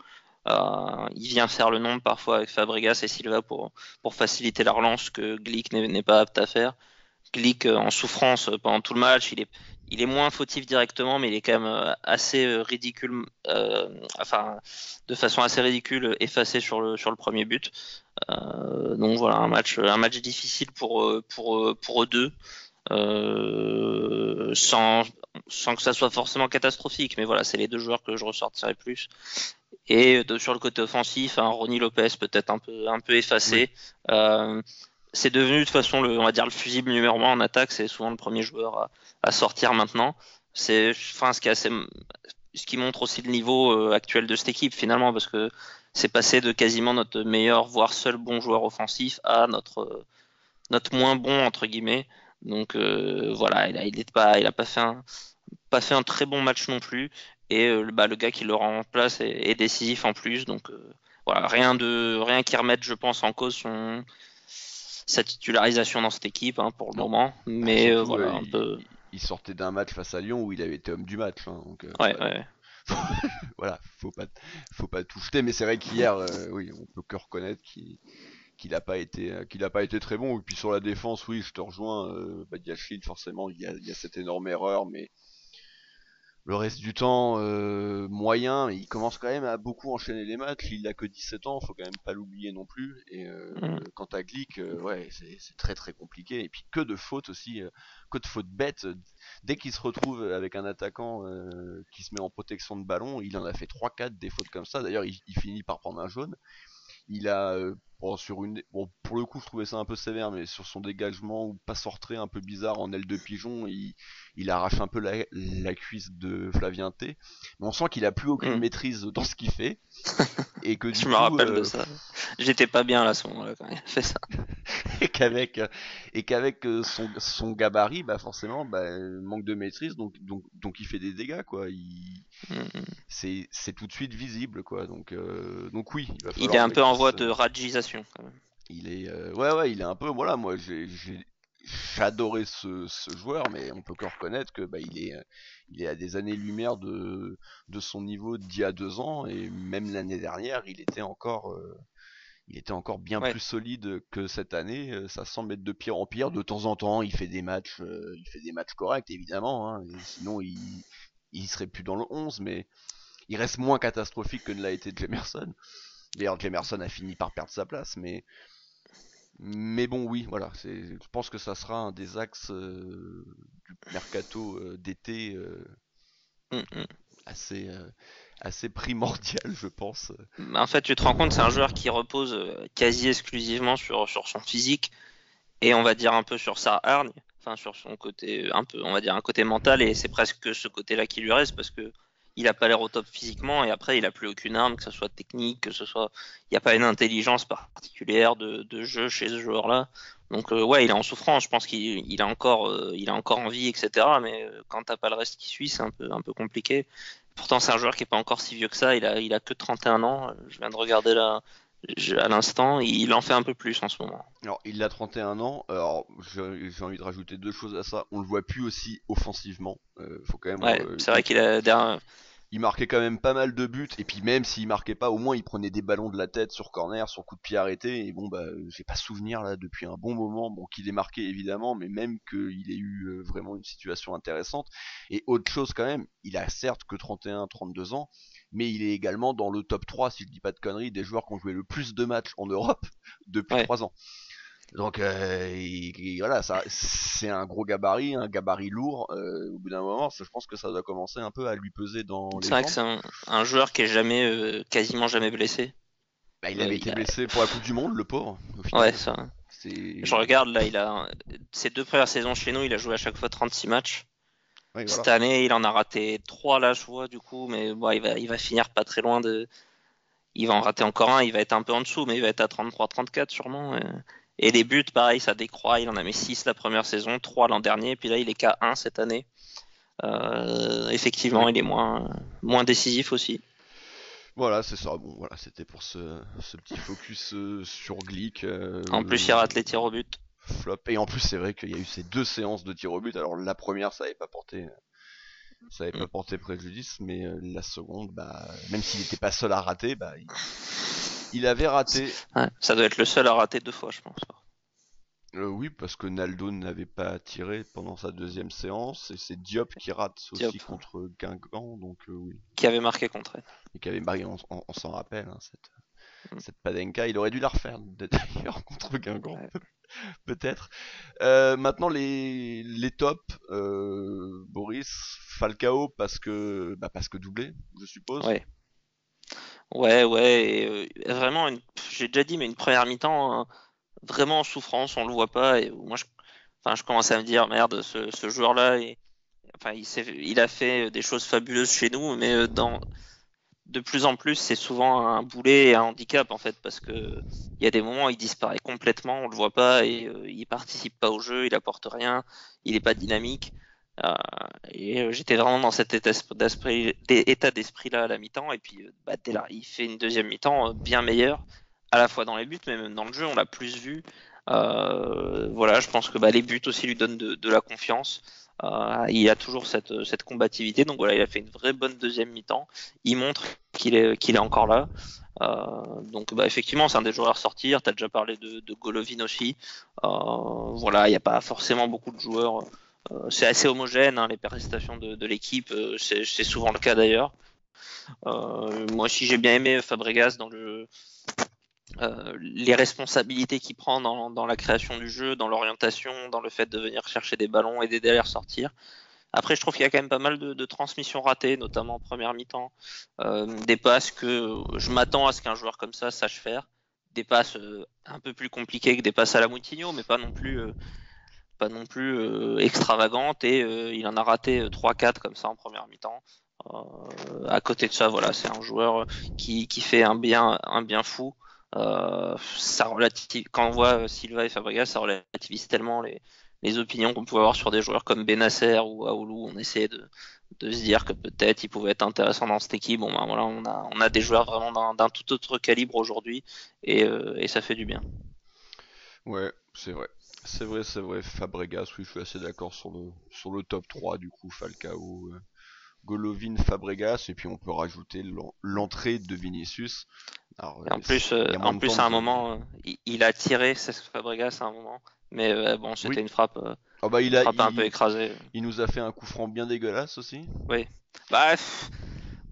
Il vient faire le nombre parfois avec Fabregas et Silva pour faciliter la relance que Glick n'est pas apte à faire. Glick en souffrance pendant tout le match, il est moins fautif directement, mais il est quand même assez ridicule, enfin de façon assez ridicule, effacé sur le premier but. Donc voilà, un match difficile pour eux deux, euh, sans, sans que ça soit forcément catastrophique. Mais voilà, c'est les deux joueurs que je ressortirais plus. Et sur le côté offensif, hein, Ronny Lopez peut-être un peu Oui, effacé. Euh, c'est devenu de toute façon on va dire le fusible numéro 1 en attaque. C'est souvent le premier joueur à sortir maintenant. Enfin, ce qui montre aussi le niveau actuel de cette équipe finalement, parce que c'est passé de quasiment notre meilleur, voire seul bon joueur offensif à notre moins bon entre guillemets. Donc voilà, il a pas fait un très bon match non plus. Et le gars qui le remplace est décisif en plus. Donc voilà, rien qui remette, je pense, en cause sa titularisation dans cette équipe hein, pour le non. moment. Mais Surtout, voilà, un peu. il sortait d'un match face à Lyon où il avait été homme du match, hein, donc Ouais, ouais. voilà, faut pas tout jeter. Mais c'est vrai qu'hier, oui, on peut que reconnaître qu'il a pas été très bon. Et puis sur la défense, oui, je te rejoins. Badiachil, forcément, il y a cette énorme erreur, mais le reste du temps, moyen. Il commence quand même à beaucoup enchaîner les matchs. Il a que 17 ans, faut quand même pas l'oublier non plus. Et Mm. quant à Glick, ouais, c'est très très compliqué. Et puis que de fautes aussi, que de fautes bêtes. Dès qu'il se retrouve avec un attaquant qui se met en protection de ballon, il en a fait trois quatre des fautes comme ça. D'ailleurs, il finit par prendre un jaune. Il a pour le coup je trouvais ça un peu sévère, mais sur son dégagement ou passe retrait un peu bizarre en aile de pigeon, il arrache un peu la cuisse de Flavien T. Mais on sent qu'il a plus aucune Mm. maîtrise dans ce qu'il fait et que du Je me coup rappelle de ça. J'étais pas bien là à ce moment-là quand il a fait ça. et qu'avec son gabarit, forcément, manque de maîtrise, donc il fait des dégâts quoi. Mm. C'est tout de suite visible quoi. Donc oui, il va Il est falloir un peu en qu'il voie se de radjisation quand même. Il est, ouais, il est un peu, voilà, moi j'ai adoré ce joueur, mais on peut que reconnaître que il est à des années-lumière de son niveau d'il y a 2 ans, et même l'année dernière, il était encore bien Ouais. plus solide que cette année. Ça semble être de pire en pire. De temps en temps, il fait des matchs corrects, évidemment, hein, et sinon il serait plus dans le 11, mais il reste moins catastrophique que ne l'a été Jemerson. D'ailleurs, Jemerson a fini par perdre sa place, mais bon, oui, voilà, je pense que ça sera un des axes du mercato d'été Mm, mm. assez, assez primordial, je pense. En fait, tu te rends compte, c'est un joueur qui repose quasi exclusivement sur son physique et on va dire un peu sur sa hargne, enfin sur son côté un peu, on va dire un côté mental et c'est presque ce côté-là qui lui reste parce que il a pas l'air au top physiquement et après il a plus aucune arme, que ce soit technique, que ce soit, il n'y a pas une intelligence particulière de jeu chez ce joueur-là. Donc ouais, il est en souffrance. Je pense il a encore envie, etc. Mais quand t'as pas le reste qui suit, c'est un peu compliqué. Pourtant, c'est un joueur qui est pas encore si vieux que ça. Il a que 31 ans. Je viens de regarder là à l'instant. Il en fait un peu plus en ce moment. Alors, il a 31 ans. Alors, j'ai envie de rajouter deux choses à ça. On le voit plus aussi offensivement. Faut quand même, Ouais, c'est vrai qu'il a derrière. il marquait quand même pas mal de buts, et puis même s'il marquait pas, au moins il prenait des ballons de la tête sur corner, sur coup de pied arrêté, et bon bah j'ai pas souvenir là depuis un bon moment, bon qu'il ait marqué évidemment, mais même qu'il ait eu vraiment une situation intéressante. Et autre chose quand même, il a certes que 31-32 ans, mais il est également dans le top 3, si je dis pas de conneries, des joueurs qui ont joué le plus de matchs en Europe depuis Ouais. 3 ans. Donc voilà, ça, c'est un gabarit lourd. Au bout d'un moment, je pense que ça doit commencer un peu à lui peser dans C'est les vrai que jambes. c'est un joueur qui est jamais, quasiment jamais blessé. Bah, il avait été Il a, blessé pour la Coupe du Monde, le pauvre, au ouais, final. ça. Je C'est, regarde là, ses 2 premières saisons chez nous, il a joué à chaque fois 36 matchs. oui, Cette voilà. année, il en a raté 3 là, je vois du coup, mais bon, il va finir pas très loin de. Il va en rater encore un, il va être un peu en dessous, mais il va être à 33-34 sûrement. Et les buts, pareil, ça décroît. Il en a mis 6 la première saison, 3 l'an dernier, et puis là, il est qu'à 1 cette année. Oui, Effectivement, il est moins décisif aussi. voilà, c'est ça. Bon, voilà, c'était pour ce petit focus sur Glick. En plus, il rate les tirs au but. Flop. Et en plus, c'est vrai qu'il y a eu ces 2 séances de tir au but. Alors la première, ça avait pas porté préjudice, mais la seconde, bah, même s'il n'était pas seul à rater, bah, il avait raté. Ouais, ça doit être le seul à rater 2 fois, je pense. Oui, parce que Naldo n'avait pas tiré pendant sa deuxième séance, et c'est Diop qui rate aussi Diop, contre Guingamp, donc oui. qui avait marqué contre elle. Et qui avait marié, on s'en rappelle, hein, cette, Mm. cette Padenka. Il aurait dû la refaire d'ailleurs contre Guingamp, Ouais. peut-être. Maintenant les tops, Boris, Falcao parce que doublé, je suppose. Ouais, ouais, ouais. Vraiment, j'ai déjà dit, mais une première mi-temps vraiment en souffrance, on le voit pas. Et moi, enfin, je commence à me dire, merde, ce joueur-là, enfin, il a fait des choses fabuleuses chez nous, mais de plus en plus, c'est souvent un boulet et un handicap en fait, parce que il y a des moments où il disparaît complètement, on le voit pas et il participe pas au jeu, il apporte rien, il est pas dynamique. Euh, J'étais vraiment dans cet état d'esprit là à la mi-temps et puis bah, dès là, il fait une deuxième mi-temps bien meilleure, à la fois dans les buts mais même dans le jeu, on l'a plus vu. Voilà, je pense que bah, les buts aussi lui donnent de la confiance. Il a toujours cette combativité, donc voilà, il a fait une vraie bonne deuxième mi-temps. Il montre qu'il est encore là. Donc bah, effectivement, c'est un des joueurs à sortir. Tu as déjà parlé de Golovin aussi. Voilà, il n'y a pas forcément beaucoup de joueurs. C'est assez homogène, hein, les prestations de l'équipe. C'est souvent le cas d'ailleurs. Moi aussi, j'ai bien aimé Fabregas dans les responsabilités qu'il prend dans la création du jeu, dans l'orientation, dans le fait de venir chercher des ballons et d'aider à les ressortir. Après, je trouve qu'il y a quand même pas mal de transmissions ratées, notamment en première mi-temps. Des passes que je m'attends à ce qu'un joueur comme ça sache faire. Des passes un peu plus compliquées que des passes à la Moutinho, mais pas non plus extravagantes. Et il en a raté 3-4 comme ça en première mi-temps. À côté de ça, voilà, c'est un joueur qui fait un bien fou. Quand on voit Silva et Fabregas, ça relativise tellement les opinions qu'on pouvait avoir sur des joueurs comme Benacer ou Aoulou. On essayait de se dire que peut-être ils pouvaient être intéressants dans cette équipe. Bon, ben voilà, on a des joueurs vraiment d'un tout autre calibre aujourd'hui et ça fait du bien. Ouais, c'est vrai. C'est vrai. Fabregas, oui, je suis assez d'accord sur le top 3 du coup, Falcao, Golovin, Fabregas, et puis on peut rajouter l'entrée de Vinicius. Alors, Et en plus, il y a moins de temps à de un jeu. moment, il a tiré Cesc Fabregas à un moment, mais bon, Oui. c'était Ah bah une frappe un peu écrasée. il nous a fait un coup franc bien dégueulasse aussi. Oui, bah,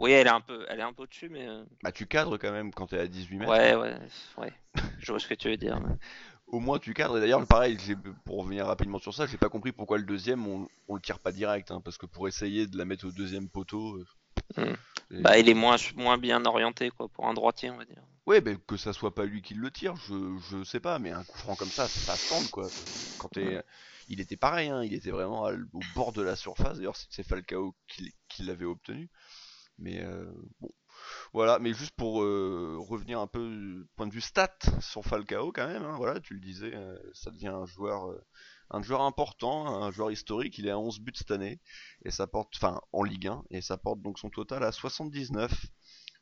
oui, elle est un peu au-dessus, mais Bah tu cadres quand même quand t'es à 18 mètres, ouais, hein. ouais, ouais. Je vois ce que tu veux dire. Au moins tu cadres. Et d'ailleurs, pareil, pour revenir rapidement sur ça, j'ai pas compris pourquoi le deuxième on le tire pas direct, hein, parce que pour essayer de la mettre au deuxième poteau, Hmm. Bah, il est c'est- moins bien orienté, quoi, pour un droitier, on va dire. ouais, ben que ça soit pas lui qui le tire, je sais pas, mais un coup franc comme ça se tente quoi. Quand Hmm. il était pareil, hein, il était vraiment au bord de la surface. D'ailleurs, c'est Falcao qui l'avait obtenu. Mais bon, voilà. Mais juste pour revenir un peu point de vue stat sur Falcao quand même, hein, voilà, tu le disais, ça devient un joueur important, un joueur historique. Il est à 11 buts cette année et ça porte, enfin en Ligue 1, et ça porte donc son total à 79.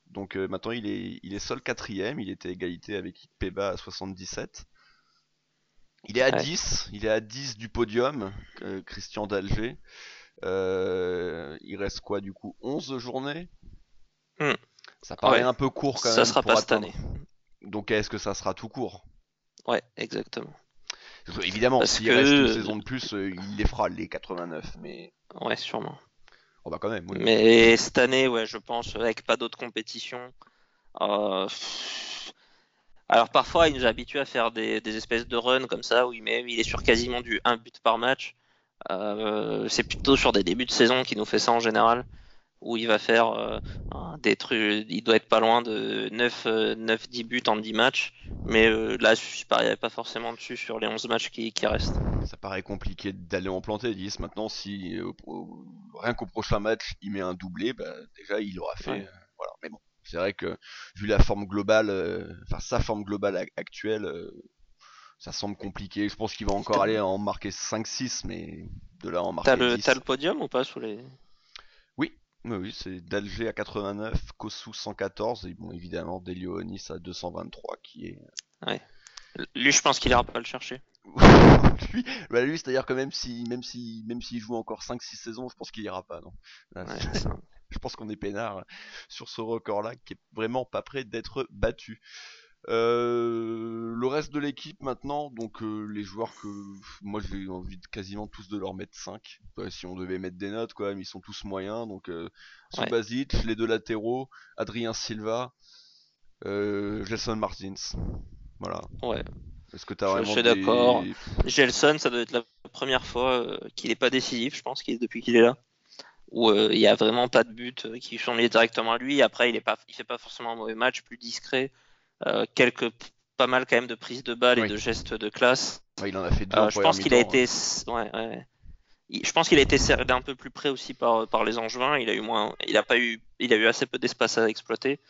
Donc maintenant il est seul quatrième, il était à égalité avec Ikpeba à 77. Il est à Ouais. 10, il est à 10 du podium, Christian d'Alger. Il reste quoi du coup, 11 journées Hmm. Ça paraît Ouais, un peu court quand ça même sera pas pour cette atteindre. année. Donc est-ce que ça sera tout court? Ouais, exactement. Évidemment, Parce s'il reste une que, saison de plus, il les fera les 89, mais ouais, sûrement. oh bah quand même, oui. Mais cette année, ouais, je pense, avec pas d'autres compétitions. euh, Alors parfois, il nous habitue à faire des espèces de runs comme ça, où il est sur quasiment du un but par match. C'est plutôt sur des débuts de saison qu'il nous fait ça en général, où il va faire des trucs, il doit être pas loin de 9-10 buts en 10 matchs, mais là, je parierais pas forcément dessus sur les 11 matchs qui restent. Ça paraît compliqué d'aller en planter 10. Maintenant, si rien qu'au prochain match, il met un doublé, bah, déjà, il aura fait. Ouais, Voilà. Mais bon, c'est vrai que vu la forme globale, enfin sa forme globale actuelle, ça semble compliqué. Je pense qu'il va encore T'as aller en marquer 5-6, mais de là à en t'as marquer le 10. podium ou pas sous les... Oui, oui, oui, c'est Dalger à 89, Kosu 114, et bon, évidemment, Delionis à 223, qui est Ouais. Lui, je pense qu'il ira pas le chercher. lui, bah lui c'est-à-dire que même s'il joue encore 5-6 saisons, je pense qu'il ira pas, non. Là, Ouais, ça. je pense qu'on est peinard sur ce record-là qui est vraiment pas prêt d'être battu. Le reste de l'équipe maintenant, donc les joueurs que moi j'ai envie de quasiment tous de leur mettre 5. Si on devait mettre des notes quoi, mais ils sont tous moyens. Donc Ouais, Subasic, les deux latéraux, Adrien Silva, Gelson Martins. Voilà. ouais. Est-ce que t'as Je vraiment suis d'accord. des... Gelson, ça doit être la première fois qu'il est pas décisif, je pense, depuis qu'il est là. Où il y a vraiment pas de but qui sont liés directement à lui. Après, il fait pas forcément un mauvais match, plus discret. Pas mal quand même de prises de balles et Oui. de gestes de classe. Ouais, il en a fait deux en Je première pense qu'il a mi-temps. été, ouais, ouais. Je pense qu'il a été serré d'un peu plus près aussi par les Angevins. Il a eu assez peu d'espace à exploiter.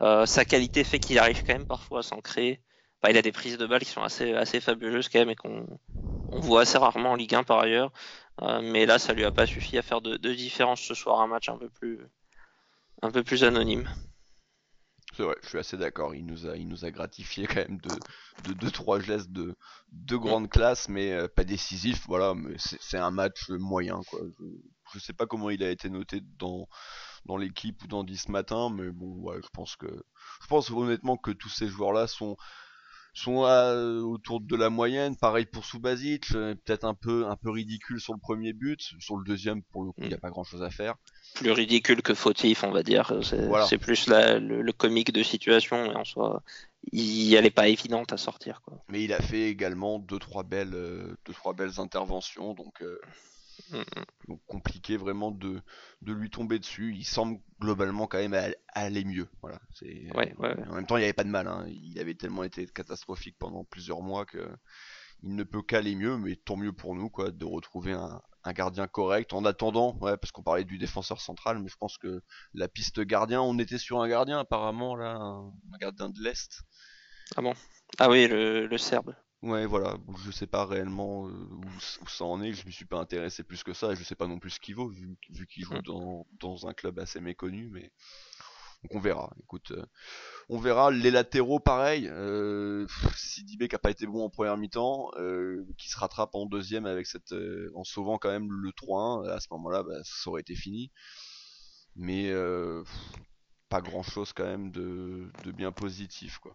Sa qualité fait qu'il arrive quand même parfois à s'en créer. Enfin, il a des prises de balles qui sont assez fabuleuses quand même et qu'on voit assez rarement en Ligue 1 par ailleurs. Mais là, ça lui a pas suffi à faire de différence ce soir, un match un peu plus anonyme. C'est vrai, je suis assez d'accord. Il nous a gratifié quand même de deux trois gestes de Mm. grande classe, mais pas décisif. Voilà, mais c'est un match moyen quoi. Je sais pas comment il a été noté dans l'équipe ou dans 10 ce matin, mais bon, ouais, je pense honnêtement que tous ces joueurs-là sont autour de la moyenne. Pareil pour Subasic, peut-être un peu ridicule sur le premier but. Sur le deuxième, pour le coup, il n'y Mm. a pas grand-chose à faire. Plus ridicule que fautif, on va dire. Voilà. C'est plus le comique de situation, mais en soi, elle est pas évidente à sortir, quoi. Mais il a fait également deux, trois belles interventions, Mm, donc compliqué vraiment de lui tomber dessus. Il semble globalement quand même aller mieux. Voilà. ouais, ouais, ouais. En même temps, il n'y avait pas de mal, hein. Il avait tellement été catastrophique pendant plusieurs mois que il ne peut qu'aller mieux, mais tant mieux pour nous, quoi, de retrouver un gardien correct. En attendant, ouais, parce qu'on parlait du défenseur central, mais je pense que la piste gardien, on était sur un gardien apparemment là, un gardien de l'Est. Ah bon? Ah oui, le Serbe. Ouais, voilà, je sais pas réellement où ça en est, je m'y suis pas intéressé plus que ça, et je sais pas non plus ce qu'il vaut, vu qu'il joue Mm. dans un club assez méconnu, mais donc on verra. Écoute, on verra. Les latéraux, pareil. Sidibé qui a pas été bon en première mi-temps, qui se rattrape en deuxième avec en sauvant quand même le 3-1. À ce moment-là, bah, ça aurait été fini. Mais pas grand-chose quand même de bien positif, quoi.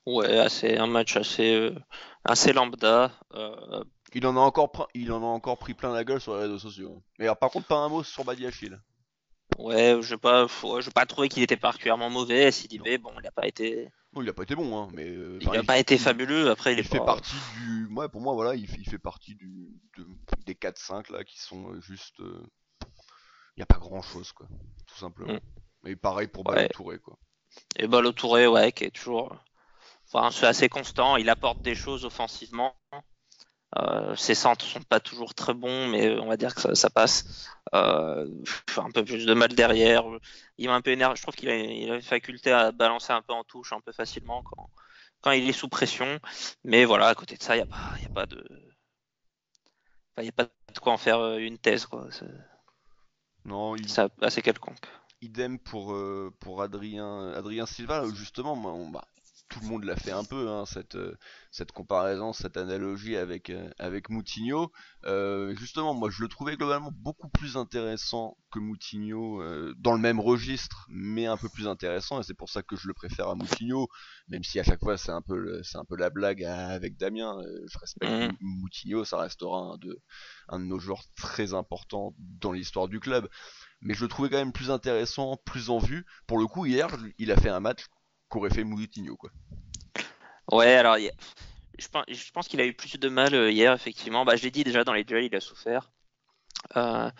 Ouais, un match assez lambda. Il en a encore pris plein la gueule sur les réseaux sociaux. Mais alors, par contre, pas un mot sur Badiachil. Ouais, je vais pas trouver qu'il était particulièrement mauvais. Non. Sidibé, bon, Bon, il a pas été bon, hein, mais enfin, il a pas été fabuleux. Après, il est il fait pas. partie ouais, pour moi, voilà, il fait partie des 4-5 là qui sont juste. Il n'y a pas grand chose, quoi, tout Mm, simplement. Et pareil pour Balo ouais. Touré, quoi. Et Balo Touré, ouais, qui est toujours. Enfin, c'est assez constant. Il apporte des choses offensivement. Ses centres sont pas toujours très bons, mais on va dire que ça passe. Un peu plus de mal derrière. Il m'a un peu énervé. Je trouve il a une faculté à balancer un peu en touche, un peu facilement quand il est sous pression. Mais voilà, à côté de ça, il y a pas de, enfin, il y a pas de quoi en faire une thèse, quoi. Non, C'est assez quelconque. idem pour Adrien Silva, justement, moi, tout le monde l'a fait un peu, hein, cette comparaison, cette analogie avec Moutinho. Justement, moi je le trouvais globalement beaucoup plus intéressant que Moutinho, dans le même registre, mais un peu plus intéressant, et c'est pour ça que je le préfère à Moutinho, même si à chaque fois c'est un peu la blague avec Damien. Je respecte Mm. Moutinho, ça restera un de nos joueurs très importants dans l'histoire du club, mais je le trouvais quand même plus intéressant, plus en vue. Pour le coup, hier, il a fait un match qu'aurait fait Moutinho, quoi. Ouais, alors je pense qu'il a eu plus de mal hier, effectivement. Bah, je l'ai dit déjà dans les duels, il a souffert. Euh,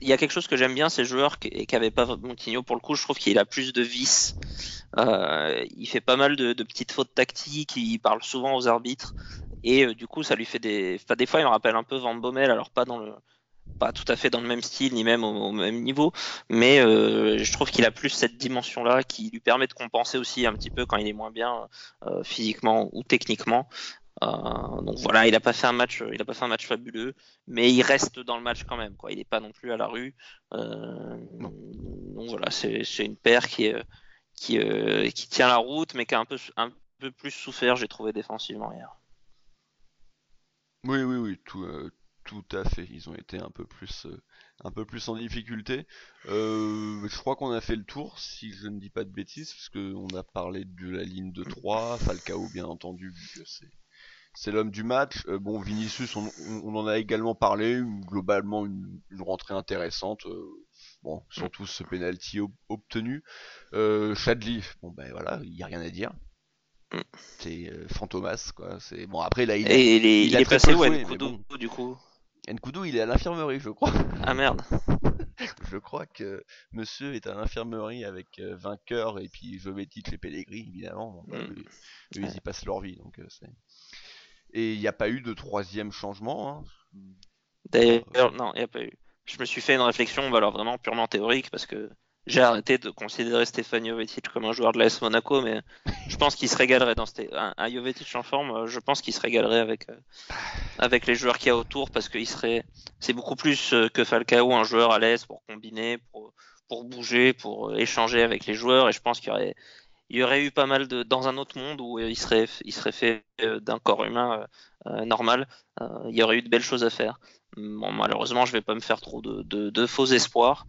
il y a quelque chose que j'aime bien, ces joueurs qui avaient pas Moutinho. Pour le coup, je trouve qu'il a plus de vices. Il fait pas mal de petites fautes tactiques. Il parle souvent aux arbitres. Et du coup, ça lui fait des. Enfin, des fois, il me rappelle un peu Van Bommel, alors pas tout à fait dans le même style ni même au même niveau, mais je trouve qu'il a plus cette dimension-là qui lui permet de compenser aussi un petit peu quand il est moins bien physiquement ou techniquement. Donc voilà, il a pas fait un match fabuleux, mais il reste dans le match quand même, quoi. Il n'est pas non plus à la rue. Non. Donc voilà, c'est une paire qui tient la route, mais qui a un peu plus souffert, j'ai trouvé défensivement hier. Oui, oui, oui, tout à fait. Ils ont été un peu plus en difficulté. Je crois qu'on a fait le tour, si je ne dis pas de bêtises, parce qu'on a parlé de la ligne de 3, Falcao bien entendu, vu que c'est l'homme du match. Bon, Vinicius, on en a également parlé, globalement une rentrée intéressante. Bon, Mm. surtout ce penalty obtenu. Chadli, bon ben voilà, il y a rien à dire. Mm. C'est Fantomas, quoi. C'est bon, après là Et il il a est très passé peu où, joué, mais Nkoudou, bon. du coup? Nkoudou, il est à l'infirmerie, je crois. Ah merde. Je crois que monsieur est à l'infirmerie avec Vainqueur et puis Jovetic et Pellegrini, évidemment. Bon, bah, Mm. eux, ils Ouais. y passent leur vie, donc c'est. Et il n'y a pas eu de troisième changement, hein. Pas- D'ailleurs, non, il n'y a pas eu. Je me suis fait une réflexion, bah alors vraiment purement théorique, parce que j'ai arrêté de considérer Stéphane Jovetic comme un joueur de l'AS Monaco, mais je pense qu'il se régalerait un Jovetic en forme. Je pense qu'il se régalerait avec les joueurs qu'il y a autour, parce qu'il serait, c'est beaucoup plus que Falcao, un joueur à l'aise pour combiner, pour bouger, pour échanger avec les joueurs, et je pense il y aurait eu pas mal dans un autre monde où il serait fait d'un corps humain normal. Il y aurait eu de belles choses à faire. Bon, malheureusement, je vais pas me faire trop de faux espoirs.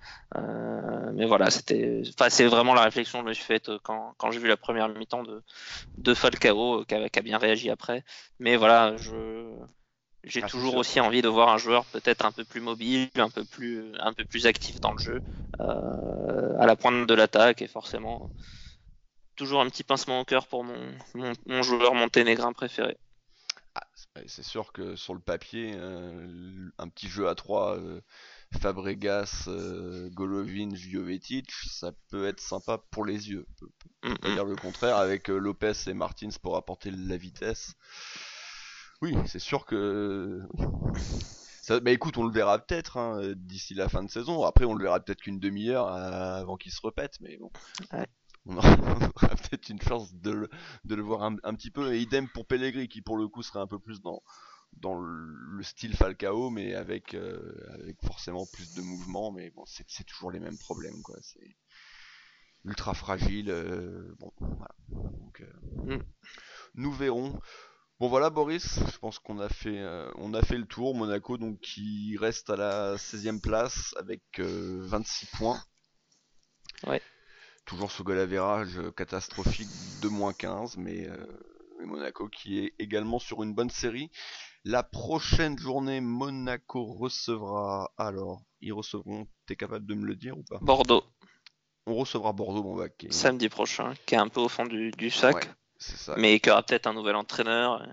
Mais voilà, enfin, c'est vraiment la réflexion que je me suis faite quand j'ai vu la première mi-temps de Falcao, qui a bien réagi après. Mais voilà, j'ai Ah, c'est toujours sûr. aussi envie de voir un joueur peut-être un peu plus mobile, un peu plus actif dans le jeu, à la pointe de l'attaque, et forcément toujours un petit pincement au cœur pour mon joueur monténégrin préféré. Ah, c'est sûr que sur le papier, un petit jeu à 3, Fabregas, Golovin, Jovetic, ça peut être sympa pour les yeux. On Mm, peut pas mm. dire le contraire, avec Lopez et Martins pour apporter la vitesse. Oui, c'est sûr que ça, bah écoute, on le verra peut-être, hein, d'ici la fin de saison. Après, on le verra peut-être qu'une demi-heure avant qu'il se répète, mais bon, Ouais. on aura, on aura peut-être une chance de le voir un petit peu. Et idem pour Pellegrini, qui pour le coup serait un peu plus dans le style Falcao, mais avec forcément plus de mouvement. Mais bon, c'est toujours les mêmes problèmes, quoi. C'est ultra fragile. Bon, voilà. Donc, Mm. nous verrons. Bon voilà Boris, je pense on a fait le tour. Monaco donc qui reste à la 16e place avec 26 points. Ouais. Toujours ce goal average catastrophique de -15, mais Monaco qui est également sur une bonne série. La prochaine journée, Monaco recevra. Alors, ils recevront. T'es capable de me le dire ou pas? Bordeaux, On recevra Bordeaux, bon bah, samedi prochain, qui est un peu au fond du ouais, sac, c'est ça, mais qui aura peut-être un nouvel entraîneur.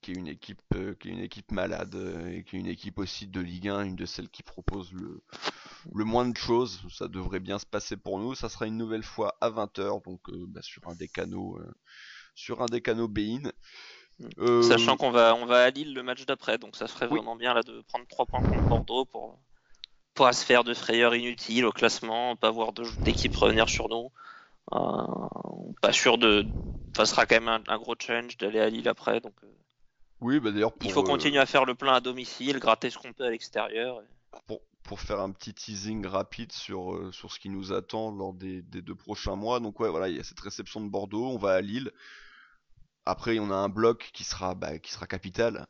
qui est une équipe malade et qui est une équipe aussi de Ligue 1, une de celles qui propose le moins de choses. Ça devrait bien se passer pour nous. Ça sera une nouvelle fois à 20h, donc bah, sur un des canaux Bein. Mm. Euh, Sachant on va à Lille le match d'après, donc ça serait oui, vraiment bien là de prendre 3 points contre Bordeaux pour pas se faire de frayeur inutile au classement, pas voir d'équipe revenir sur nous. Pas sûr enfin, ce sera quand même un gros challenge d'aller à Lille après, donc oui, bah d'ailleurs il faut continuer à faire le plein à domicile, gratter ce qu'on peut à l'extérieur. pour faire un petit teasing rapide sur ce qui nous attend lors des 2 prochains mois. Donc ouais, voilà, il y a cette réception de Bordeaux, on va à Lille. Après, on a un bloc qui sera capital,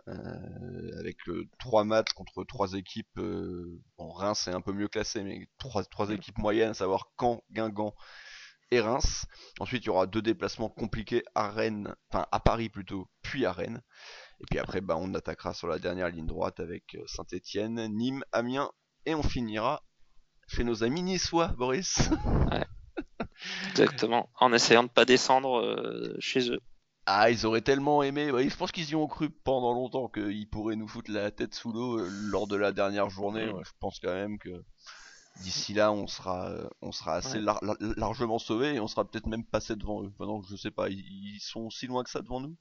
avec 3 matchs contre 3 équipes. Bon, Reims est un peu mieux classé, mais trois équipes moyennes, à savoir Caen, Guingamp et Reims. Ensuite, il y aura 2 déplacements compliqués à Rennes, enfin à Paris plutôt, puis à Rennes. Et puis après, on attaquera sur la dernière ligne droite avec Saint-Étienne, Nîmes, Amiens, et on finira chez nos amis niçois, Boris. Ouais, exactement. En essayant de pas descendre chez eux. Ah, ils auraient tellement aimé. Ouais, je pense qu'ils y ont cru pendant longtemps qu'ils pourraient nous foutre la tête sous l'eau lors de la dernière journée. Mm. Ouais, je pense quand même que d'ici là, on sera assez Ouais. largement sauvés et on sera peut-être même passé devant eux. Enfin, non, je sais pas, ils sont si loin que ça devant nous.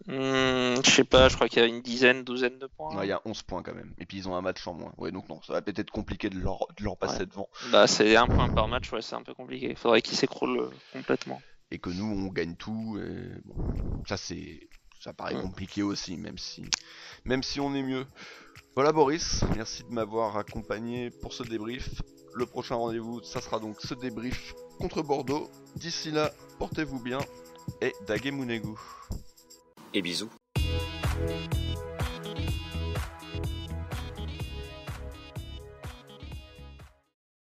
Je sais pas, je crois qu'il y a une dizaine, douzaine de Ouais, il y points. a 11 points quand même. Et puis ils ont un match en moins. Ouais, donc non, ça va peut-être être compliqué de leur Ouais. passer devant. Bah, c'est un point par match, ouais, c'est un peu compliqué. Il faudrait qu'ils s'écroulent complètement. Et que nous, on gagne tout. Et bon, ça paraît Mm. compliqué aussi, même si on est mieux. Voilà Boris, merci de m'avoir accompagné pour ce débrief. Le prochain rendez-vous, ça sera donc ce débrief contre Bordeaux. D'ici là, portez-vous bien et Dagemunegu. Et bisous.